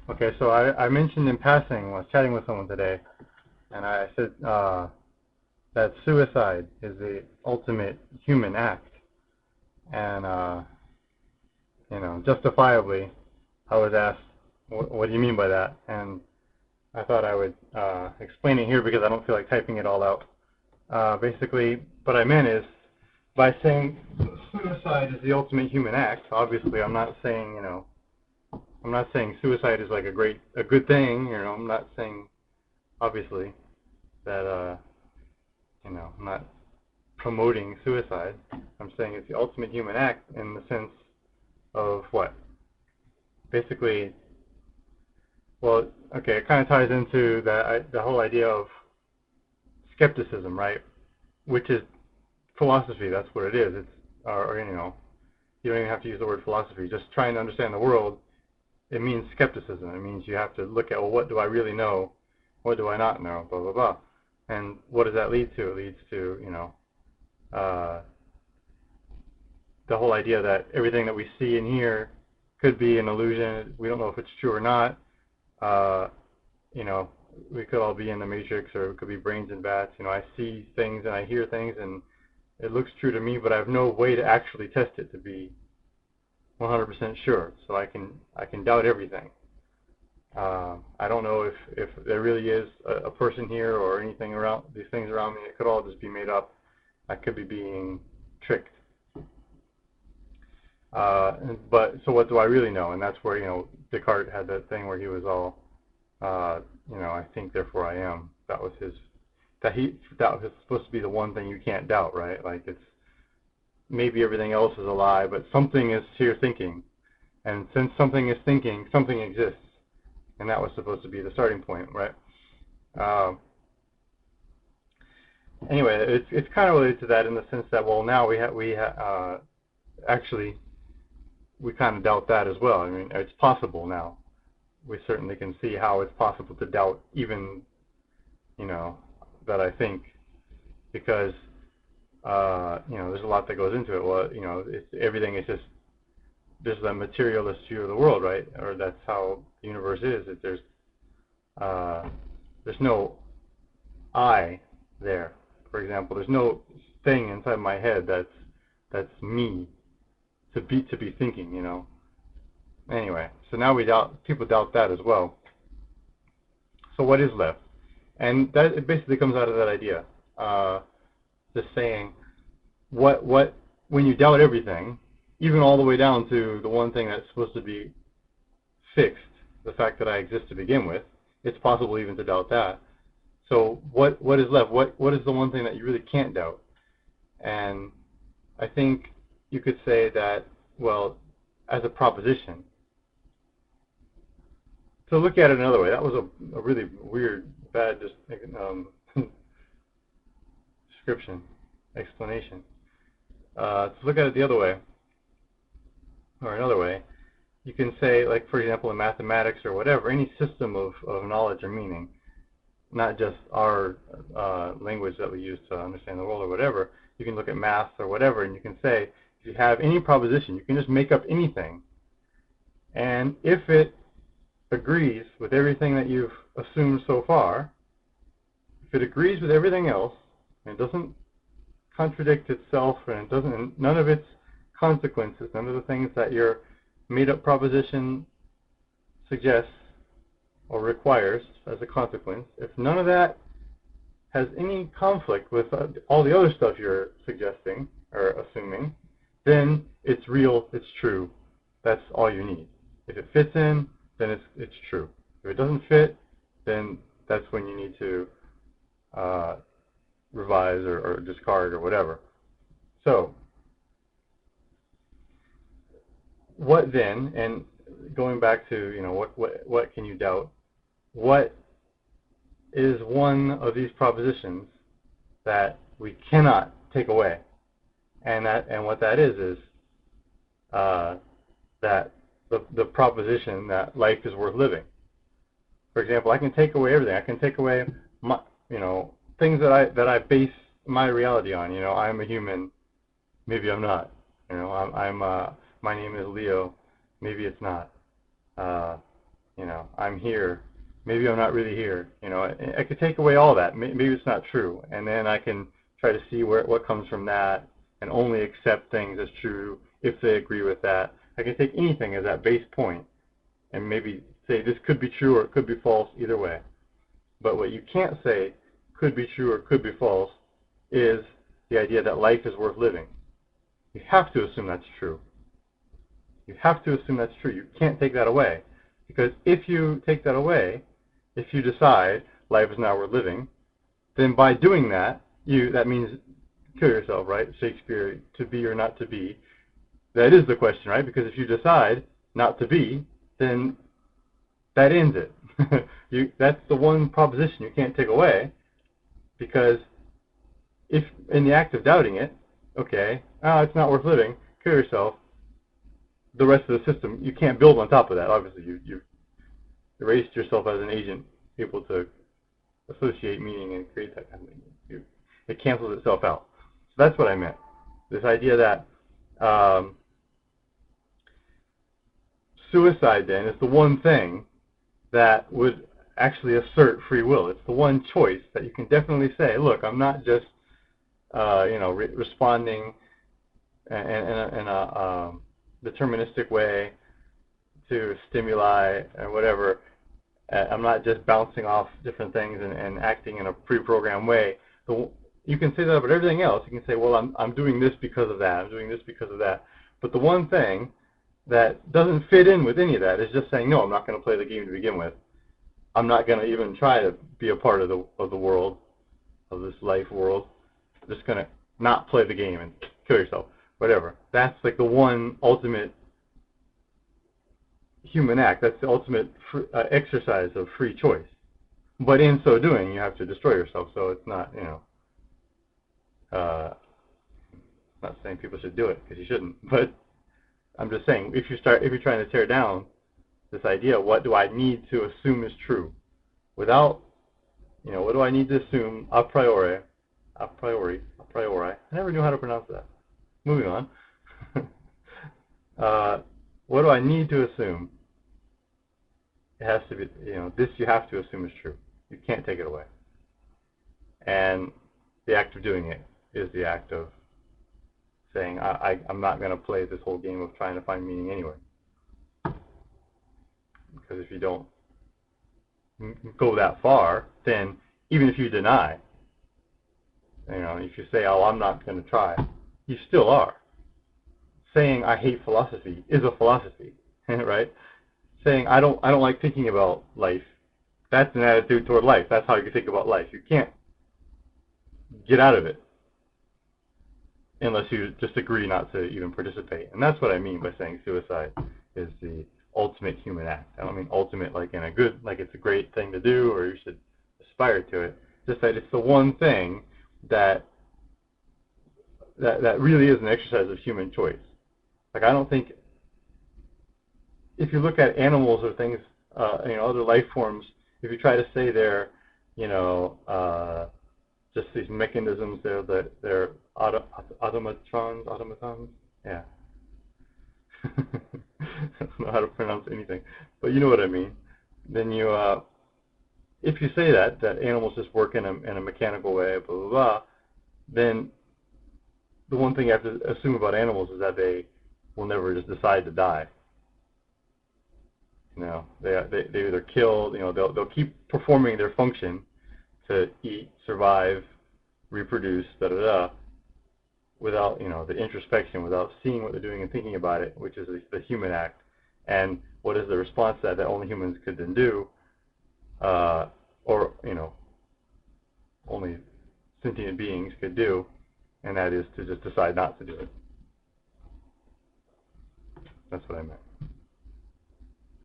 Okay, so I mentioned in passing when I was chatting with someone today, and I said that suicide is the ultimate human act, and justifiably, I was asked, what do you mean by that? And I thought I would explain it here because I don't feel like typing it all out. Basically, what I meant is, by saying suicide is the ultimate human act, obviously I'm not saying, I'm not saying suicide is like a good thing, I'm not saying, obviously, that, I'm not promoting suicide. I'm saying it's the ultimate human act in the sense of what? Basically, well, okay, it kind of ties into the whole idea of skepticism, right? Which is philosophy. That's what it is. It's, or you don't even have to use the word philosophy. Just trying to understand the world, it means skepticism. It means you have to look at, well, what do I really know? What do I not know? Blah, blah, blah. And what does that lead to? It leads to, the whole idea that everything that we see and hear could be an illusion. We don't know if it's true or not. We could all be in the Matrix, or it could be brains and bats. I see things and I hear things and it looks true to me, but I have no way to actually test it to be 100% sure. So I can doubt everything. I don't know if there really is a person here or anything around these things around me. It could all just be made up. I could be being tricked. But so what do I really know? And that's where Descartes had that thing where he was all, I think therefore I am. That was supposed to be the one thing you can't doubt, right? Like, it's maybe everything else is a lie, but something is here thinking, and since something is thinking, something exists, and that was supposed to be the starting point, right? Anyway, it's kind of related to that in the sense that, well, now actually we kind of doubt that as well. I mean, it's possible now. We certainly can see how it's possible to doubt even, that I think, because, there's a lot that goes into it. Well, everything is just a materialist view of the world, right? Or that's how the universe is. There's no I there. For example, there's no thing inside my head that's me to be thinking, Anyway, so now people doubt that as well. So what is left? And that it basically comes out of that idea, just saying, when you doubt everything, even all the way down to the one thing that's supposed to be fixed, the fact that I exist to begin with, it's possible even to doubt that. So what is left? What is the one thing that you really can't doubt? And I think you could say that, well, as a proposition. To look at it another way, that was a really weird, bad explanation. To look at it the other way, or another way, you can say, like, for example, in mathematics or whatever, any system of knowledge or meaning, not just our language that we use to understand the world or whatever. You can look at math or whatever, and you can say, if you have any proposition, you can just make up anything, and if it agrees with everything that you've assumed so far, if it agrees with everything else, and it doesn't contradict itself, and none of its consequences, none of the things that your made-up proposition suggests or requires as a consequence, if none of that has any conflict with all the other stuff you're suggesting or assuming, then it's real, it's true. That's all you need. If it fits in, then it's true. If it doesn't fit, then that's when you need to revise or discard or whatever. So, what then? And going back to what can you doubt? What is one of these propositions that we cannot take away? And what that is that the proposition that life is worth living. For example, I can take away everything. I can take away my, things that I base my reality on. I'm a human. Maybe I'm not. My name is Leo. Maybe it's not. You know, I'm here. Maybe I'm not really here. You know, I could take away all that. Maybe it's not true, and then I can try to see what comes from that, and only accept things as true if they agree with that. I can take anything as that base point, and maybe say this could be true or it could be false either way. But what you can't say could be true or could be false is the idea that life is worth living. You have to assume that's true. You have to assume that's true. You can't take that away. Because if you take that away, if you decide life is not worth living, then by doing that, that means kill yourself, right? Shakespeare, to be or not to be. That is the question, right? Because if you decide not to be, then that ends it. That's the one proposition you can't take away, because if in the act of doubting it, okay, it's not worth living, kill yourself, the rest of the system, you can't build on top of that. Obviously, you erased yourself as an agent able to associate meaning and create that kind of thing. It cancels itself out. So that's what I meant. This idea that suicide then is the one thing that would actually assert free will. It's the one choice that you can definitely say, look, I'm not just responding in a deterministic way to stimuli and whatever. I'm not just bouncing off different things and acting in a pre-programmed way. You can say that about everything else. You can say, well, I'm doing this because of that. I'm doing this because of that. But the one thing that doesn't fit in with any of that is just saying, no, I'm not going to play the game to begin with. I'm not going to even try to be a part of the world, of this life world. I'm just going to not play the game and kill yourself, whatever. That's like the one ultimate human act. That's the ultimate exercise of free choice. But in so doing, you have to destroy yourself. So it's not, not saying people should do it, because you shouldn't. But I'm just saying, if you're trying to tear down this idea, what do I need to assume is true? What do I need to assume a priori? I never knew how to pronounce that. Moving on. What do I need to assume? It has to be, this you have to assume is true. You can't take it away. And the act of doing it is the act of saying, I'm not going to play this whole game of trying to find meaning anyway. Because if you don't go that far, then even if you deny, if you say, oh, I'm not going to try, you still are. Saying I hate philosophy is a philosophy, right? Saying I don't like thinking about life, that's an attitude toward life. That's how you think about life. You can't get out of it unless you just agree not to even participate. And that's what I mean by saying suicide is the ultimate human act. I don't mean ultimate like in a good, like it's a great thing to do or you should aspire to it. Just that it's the one thing that really is an exercise of human choice. Like I don't think, if you look at animals or things, other life forms, if you try to say they're, just these mechanisms, they're automatons, yeah. I don't know how to pronounce anything, but you know what I mean. Then if you say that animals just work in a mechanical way, blah blah blah, then the one thing you have to assume about animals is that they will never just decide to die. They either kill, they'll keep performing their function to eat, survive, reproduce, without, the introspection, without seeing what they're doing and thinking about it, which is the human act. And what is the response to that only humans could then do, or, only sentient beings could do, and that is to just decide not to do it. That's what I meant.